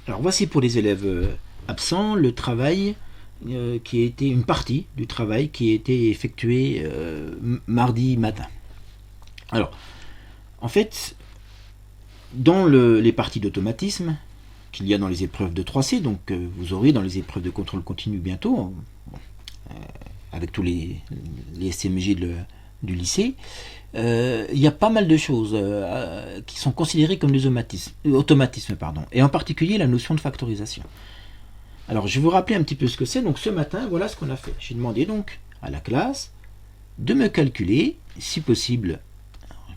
Alors voici pour les élèves absents le travail qui a été une partie du travail qui a été effectué mardi matin. Alors, en fait, dans les parties d'automatisme qu'il y a dans les épreuves de 3C, donc vous aurez dans les épreuves de contrôle continu bientôt, avec tous les STMG du lycée, il y a pas mal de choses qui sont considérées comme des automatismes, et en particulier la notion de factorisation. Alors je vais vous rappeler un petit peu ce que c'est. Donc ce matin, voilà ce qu'on a fait. J'ai demandé donc à la classe de me calculer, si possible,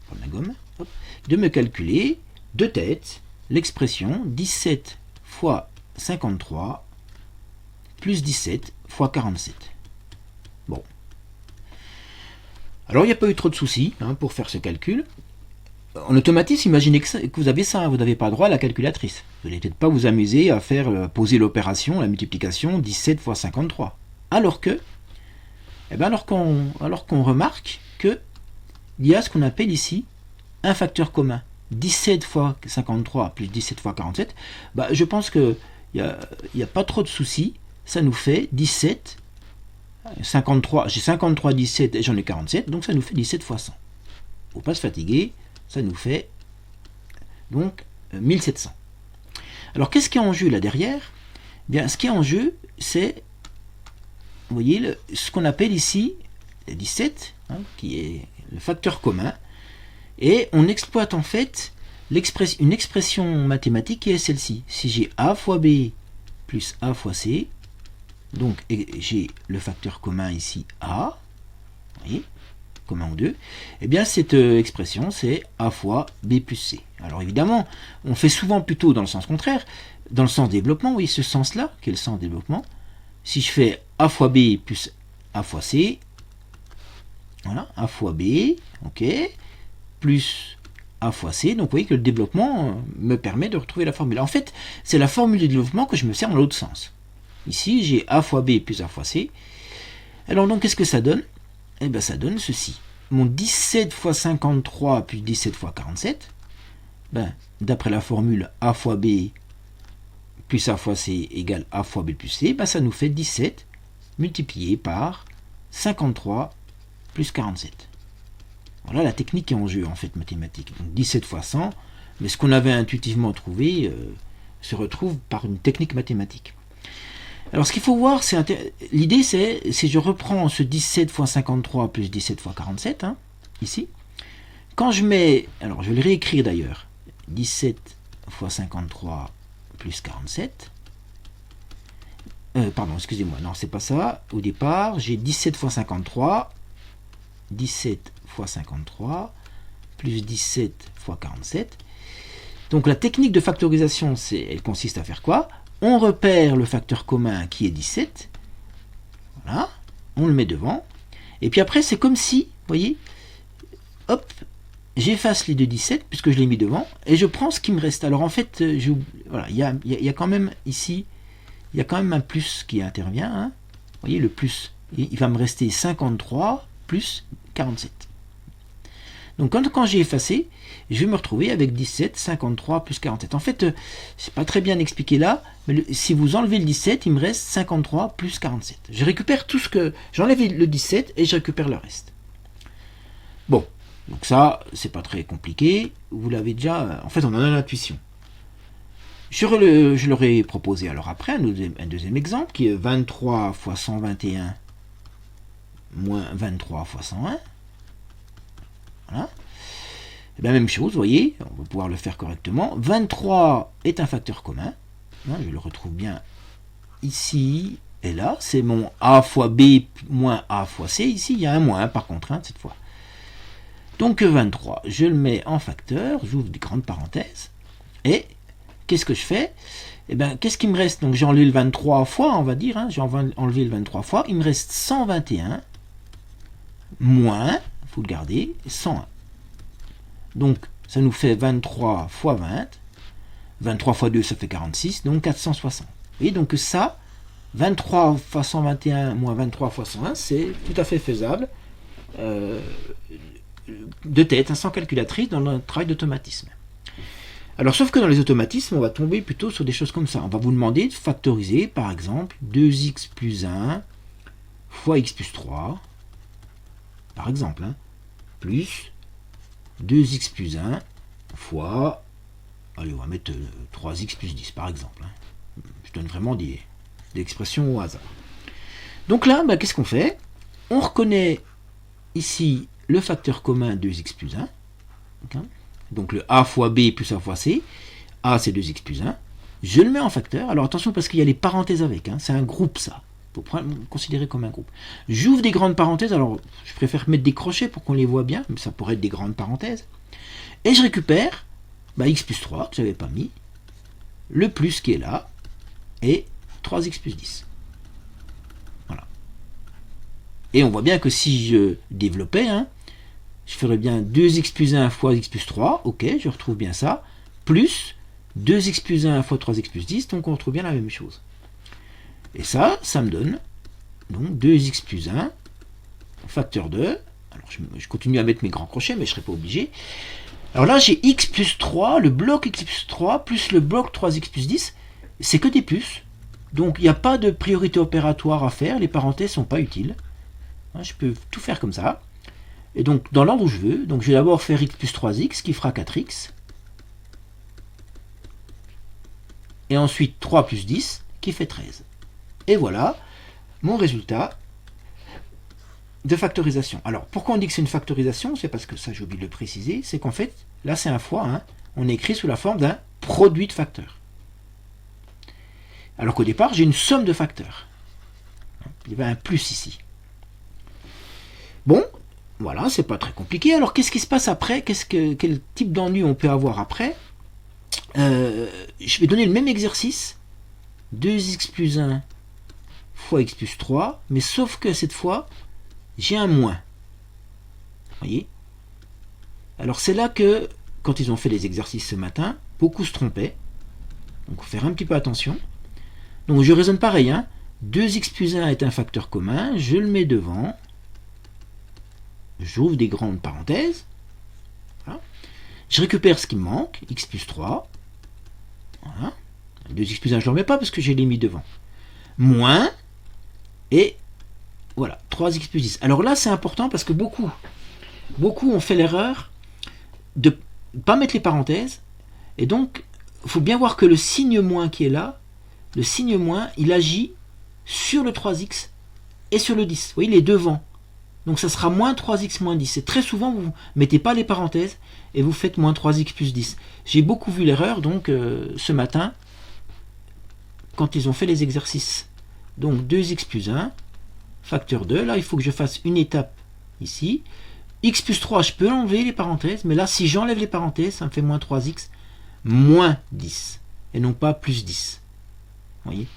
prendre la gomme, hop, de me calculer de tête l'expression 17 fois 53 plus 17 fois 47. Bon. Alors il n'y a pas eu trop de soucis pour faire ce calcul. En automatisme, imaginez que vous avez ça, vous n'avez pas droit à la calculatrice. Vous n'allez peut-être pas vous amuser à faire poser l'opération, la multiplication 17 fois 53. Alors qu'on remarque qu'il y a ce qu'on appelle ici un facteur commun. 17 fois 53 plus 17 fois 47, je pense qu'il n'y a pas trop de soucis. Ça nous fait 17, 53, j'ai 53 17 et j'en ai 47, donc ça nous fait 17 fois 100. Faut pas se fatiguer, ça nous fait donc 1700. Alors qu'est-ce qui est en jeu là derrière? Bien, ce qui est en jeu, c'est, vous voyez, ce qu'on appelle ici 17, qui est le facteur commun, et on exploite en fait une expression mathématique qui est celle-ci. Si j'ai a fois b plus a fois c, donc j'ai le facteur commun ici a, vous voyez, commun aux deux, et bien cette expression c'est a fois b plus c. Alors évidemment, on fait souvent plutôt dans le sens contraire, dans le sens développement, oui, ce sens-là, qui est le sens développement. Si je fais a fois b plus a fois c, voilà, a fois b, ok, plus a fois c, donc vous voyez que le développement me permet de retrouver la formule. En fait, c'est la formule du développement que je me sers dans l'autre sens. Ici, j'ai a fois b plus a fois c. Alors donc, qu'est-ce que ça donne? Eh bien, ça donne ceci. Mon 17 fois 53 plus 17 fois 47, d'après la formule a fois b plus a fois c égale a fois b plus c, ça nous fait 17 multiplié par 53 plus 47. Voilà la technique qui est en jeu en fait mathématique. Donc 17 fois 100, mais ce qu'on avait intuitivement trouvé se retrouve par une technique mathématique. Alors ce qu'il faut voir, l'idée c'est, si je reprends ce 17 fois 53 plus 17 fois 47, ici, quand je mets, alors je vais le réécrire d'ailleurs, 17 fois 53 plus 47, pardon, excusez-moi, non c'est pas ça, au départ j'ai 17 fois 53, 17 fois 53 plus 17 fois 47. Donc la technique de factorisation, elle consiste à faire quoi? On repère le facteur commun qui est 17, voilà, on le met devant, et puis après c'est comme si, vous voyez, hop, j'efface les deux 17 puisque je l'ai mis devant, et je prends ce qui me reste. Alors en fait, voilà, il y a quand même ici, il y a quand même un plus qui intervient, vous voyez le plus, il va me rester 53 plus 47. Donc quand j'ai effacé, je vais me retrouver avec 17, 53 plus 47. En fait, c'est pas très bien expliqué là, mais si vous enlevez le 17, il me reste 53 plus 47. Je récupère tout ce que... J'enlève le 17 et je récupère le reste. Bon, donc ça, c'est pas très compliqué. Vous l'avez déjà... En fait, on en a l'intuition. Je leur ai proposé alors après un deuxième exemple qui est 23 fois 121 moins 23 fois 101. Voilà. Et bien, même chose, vous voyez, on va pouvoir le faire correctement. 23 est un facteur commun. Je le retrouve bien ici et là. C'est mon a fois b moins a fois c. Ici, il y a un moins par contrainte cette fois. Donc 23, je le mets en facteur, j'ouvre des grandes parenthèses. Et qu'est-ce que je fais? Eh bien, qu'est-ce qui me reste? Donc j'ai enlevé le 23 fois, on va dire. J'ai enlevé le 23 fois. Il me reste 121 moins, il faut le garder, 101. Donc, ça nous fait 23 fois 20. 23 fois 2, ça fait 46, donc 460. Et donc ça, 23 fois 121 moins 23 fois 101, c'est tout à fait faisable de tête, sans calculatrice, dans le travail d'automatisme. Alors, sauf que dans les automatismes, on va tomber plutôt sur des choses comme ça. On va vous demander de factoriser, par exemple, 2x plus 1 fois x plus 3, par exemple, hein, plus 2x plus 1 fois, allez, on va mettre 3x plus 10, par exemple. Hein. Je donne vraiment des expressions au hasard. Donc là, bah, qu'est-ce qu'on fait? On reconnaît ici le facteur commun 2x plus 1. Donc le a fois b plus a fois c. A, c'est 2x plus 1. Je le mets en facteur. Alors attention, parce qu'il y a les parenthèses avec. Hein. C'est un groupe, ça. Il faut considérer comme un groupe. J'ouvre des grandes parenthèses. Alors, je préfère mettre des crochets pour qu'on les voit bien. Mais ça pourrait être des grandes parenthèses. Et je récupère x plus 3, que je n'avais pas mis. Le plus qui est là. Et 3x plus 10. Voilà. Et on voit bien que si je développais, hein, je ferais bien 2x plus 1 fois x plus 3. Ok, je retrouve bien ça. Plus 2x plus 1 fois 3x plus 10. Donc on retrouve bien la même chose. Et ça me donne donc 2x plus 1 facteur 2. Alors je continue à mettre mes grands crochets, mais je ne serai pas obligé. Alors là, j'ai x plus 3, le bloc x plus 3, plus le bloc 3x plus 10. C'est que des plus. Donc il n'y a pas de priorité opératoire à faire. Les parenthèses ne sont pas utiles. Je peux tout faire comme ça. Et donc dans l'ordre où je veux, donc je vais d'abord faire x plus 3x qui fera 4x. Et ensuite 3 plus 10 qui fait 13. Et voilà mon résultat de factorisation. Alors, pourquoi on dit que c'est une factorisation? C'est parce que ça, j'ai oublié de le préciser, c'est qu'en fait, là, c'est un fois, hein, on écrit sous la forme d'un produit de facteurs. Alors qu'au départ, j'ai une somme de facteurs. Il y avait un plus ici. Bon, voilà, c'est pas très compliqué. Alors, qu'est-ce qui se passe après? Quel type d'ennui on peut avoir après? Je vais donner le même exercice. 2x plus 1 fois x plus 3, mais sauf que cette fois, j'ai un moins. Voyez? Alors c'est là que, quand ils ont fait les exercices ce matin, beaucoup se trompaient. Donc il faut faire un petit peu attention. Donc je raisonne pareil. Hein. 2x plus 1 est un facteur commun. Je le mets devant. J'ouvre des grandes parenthèses. Voilà. Je récupère ce qui me manque. X plus 3. Voilà. 2x plus 1, je ne le remets pas parce que j'ai les mis devant. Moins. Et voilà, 3x plus 10. Alors là, c'est important parce que beaucoup ont fait l'erreur de ne pas mettre les parenthèses. Et donc, il faut bien voir que le signe moins qui est là, le signe moins, il agit sur le 3x et sur le 10. Vous voyez, il est devant. Donc ça sera moins 3x moins 10. Et très souvent, vous ne mettez pas les parenthèses et vous faites moins 3x plus 10. J'ai beaucoup vu l'erreur, donc, ce matin, quand ils ont fait les exercices. Donc 2x plus 1, facteur 2. Là, il faut que je fasse une étape ici. X plus 3, je peux enlever les parenthèses, mais là, si j'enlève les parenthèses, ça me fait moins 3x, moins 10, et non pas plus 10. Vous voyez?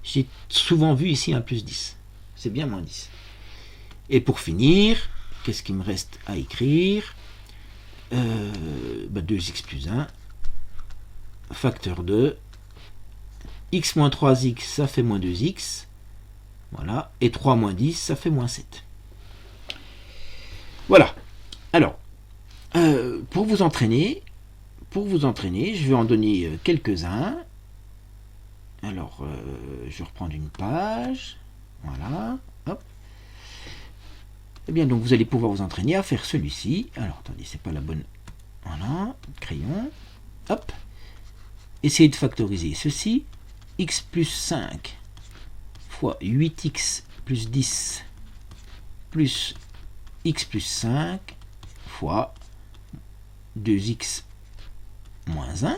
J'ai souvent vu ici un plus 10. C'est bien moins 10. Et pour finir, qu'est-ce qu'il me reste à écrire? 2x plus 1, facteur 2, x moins 3x, ça fait moins 2x. Voilà. Et 3 moins 10, ça fait moins 7. Voilà. Alors, pour vous entraîner, je vais en donner quelques-uns. Alors, je vais reprendre une page. Voilà. Hop. Eh bien, donc, vous allez pouvoir vous entraîner à faire celui-ci. Alors, attendez, c'est pas la bonne. Voilà. Crayon. Hop. Essayez de factoriser ceci. X plus 5 fois 8x plus 10 plus x plus 5 fois 2x moins 1.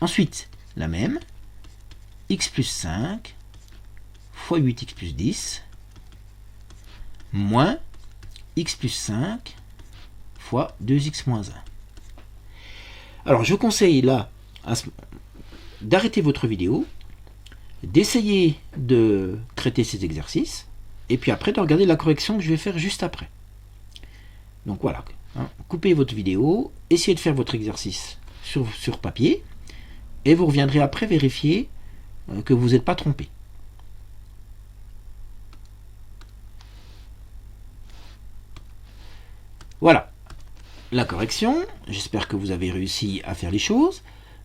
Ensuite, la même. X plus 5 fois 8x plus 10 moins x plus 5 fois 2x moins 1. Alors, je vous conseille là d'arrêter votre vidéo, d'essayer de traiter ces exercices, et puis après de regarder la correction que je vais faire juste après. Donc voilà, hein, coupez votre vidéo, essayez de faire votre exercice sur papier, et vous reviendrez après vérifier que vous n'êtes pas trompé. Voilà. la correction. J'espère que vous avez réussi à faire les choses.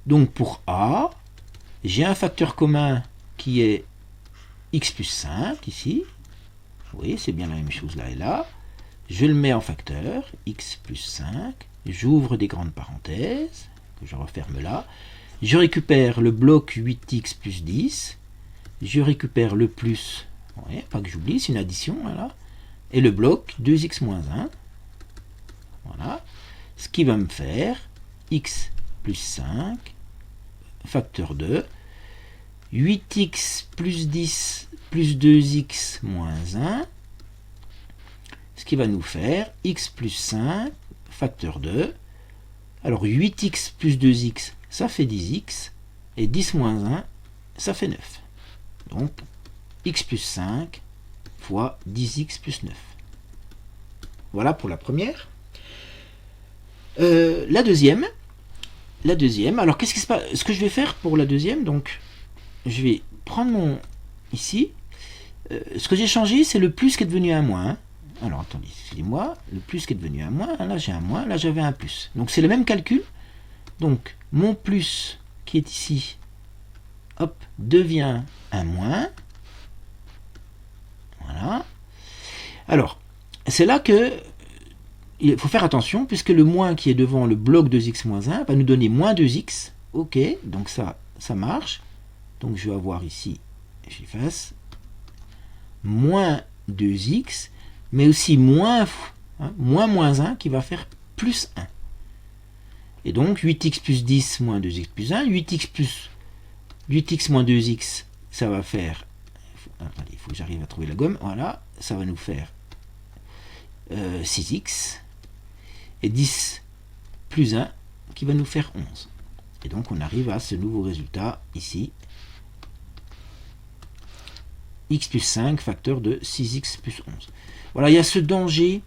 Donc pour A, j'ai un facteur commun qui est x plus 5 ici. Oui, c'est bien la même chose là et là. Je le mets en facteur, x plus 5. J'ouvre des grandes parenthèses, que je referme là. Je récupère le bloc 8x plus 10. Je récupère le plus, ouais, pas que j'oublie, c'est une addition, voilà. Et le bloc 2x moins 1. Voilà. Ce qui va me faire x plus 5, facteur 2. 8x plus 10 plus 2x moins 1. Ce qui va nous faire x plus 5, facteur 2. Alors 8x plus 2x, ça fait 10x. Et 10 moins 1, ça fait 9. Donc x plus 5 fois 10x plus 9. Voilà pour la première. La deuxième, alors qu'est-ce qui se passe? Ce que je vais faire pour la deuxième, donc je vais prendre mon ici. Ce que j'ai changé, c'est le plus qui est devenu un moins. Alors attendez, excusez-moi, le plus qui est devenu un moins. Là j'ai un moins, là j'avais un plus. Donc c'est le même calcul. Donc mon plus qui est ici, hop, devient un moins. Voilà. Alors, c'est là que il faut faire attention, puisque le moins qui est devant le bloc 2x moins 1 va nous donner moins 2x. Ok, donc ça marche. Donc je vais avoir ici, j'efface, moins 2x, mais aussi moins 1 qui va faire plus 1. Et donc 8x plus 10 moins 2x plus 1, 8x moins 2x, ça va faire, il faut que j'arrive à trouver la gomme, voilà, ça va nous faire 6x, et 10 plus 1 qui va nous faire 11. Et donc on arrive à ce nouveau résultat ici, x plus 5 facteur de 6x plus 11. Voilà, il y a ce danger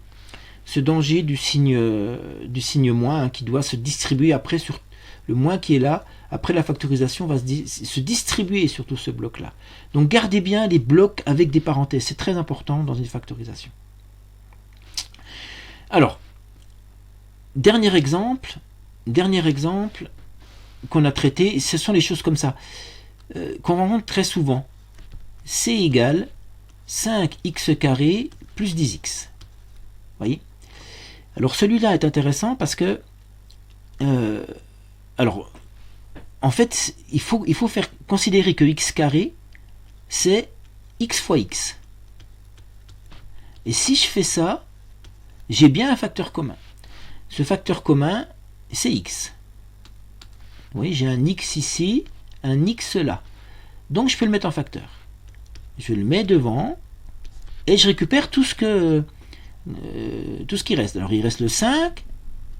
du signe moins qui doit se distribuer après sur le moins qui est là. Après la factorisation va se distribuer sur tout ce bloc là. Donc gardez bien les blocs avec des parenthèses, c'est très important dans une factorisation. Alors, dernier exemple qu'on a traité, ce sont les choses comme ça qu'on rencontre très souvent. C égale 5x carré plus 10x. Voyez? Alors celui-là est intéressant parce que alors en fait il faut faire considérer que x carré c'est x fois x. Et si je fais ça, j'ai bien un facteur commun. Ce facteur commun, c'est x. Oui, j'ai un x ici, un x là. Donc je peux le mettre en facteur. Je le mets devant et je récupère tout ce qui reste. Alors il reste le 5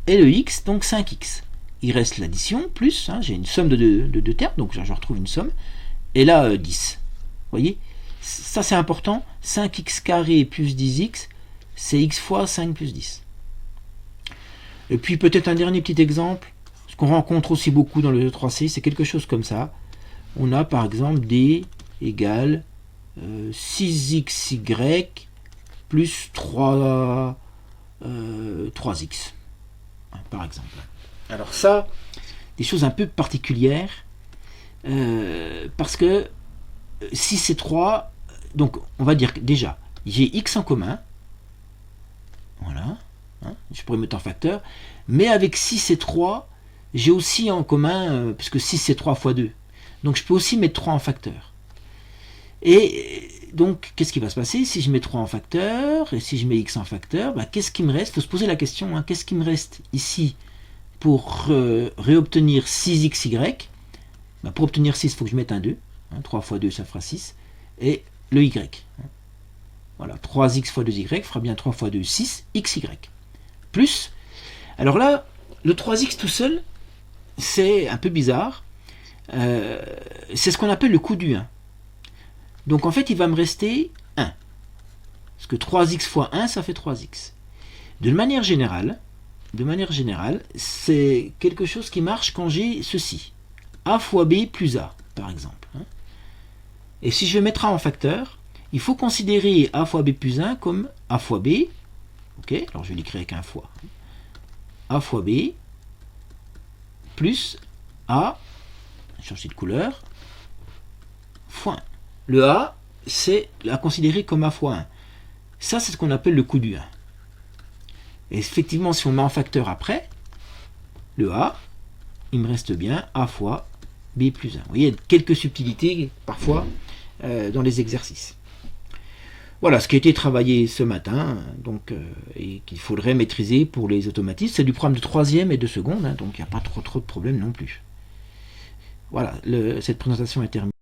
et le x, donc 5x. Il reste l'addition plus, j'ai une somme de deux termes, donc je retrouve une somme. Et là, 10. Vous voyez? Ça c'est important. 5x carré plus 10x, c'est x fois 5 plus 10. Et puis peut-être un dernier petit exemple, ce qu'on rencontre aussi beaucoup dans le 3C, c'est quelque chose comme ça. On a par exemple d égale 6xy plus 3x, par exemple. Alors ça, des choses un peu particulières, parce que si c'est 3, donc on va dire que déjà, j'ai x en commun, voilà, je pourrais mettre en facteur, mais avec 6 et 3, j'ai aussi en commun, puisque 6 c'est 3 fois 2, donc je peux aussi mettre 3 en facteur. Et donc, qu'est-ce qui va se passer si je mets 3 en facteur, et si je mets x en facteur, qu'est-ce qui me reste? Il faut se poser la question, qu'est-ce qui me reste ici pour réobtenir 6xy? Pour obtenir 6, il faut que je mette un 2, 3 fois 2, ça fera 6, et le y. Voilà, 3x fois 2y fera bien 3 fois 2, 6, xy. Plus, alors là, le 3x tout seul, c'est un peu bizarre, c'est ce qu'on appelle le coût du 1. Donc en fait, il va me rester 1. Parce que 3x fois 1, ça fait 3x. De manière générale, c'est quelque chose qui marche quand j'ai ceci. A fois B plus A, par exemple. Et si je vais mettre A en facteur, il faut considérer A fois B plus 1 comme A fois B. Ok, alors je vais l'écrire avec un fois. A fois B plus A, changer de couleur, fois 1. Le A, c'est à considérer comme A fois 1. Ça, c'est ce qu'on appelle le coût du 1. Et effectivement, si on met en facteur après, le A, il me reste bien A fois B plus 1. Vous voyez, il y a quelques subtilités, parfois, dans les exercices. Voilà ce qui a été travaillé ce matin, donc, et qu'il faudrait maîtriser pour les automatismes. C'est du programme de 3e et de seconde, donc il n'y a pas trop de problèmes non plus. Voilà, cette présentation est terminée.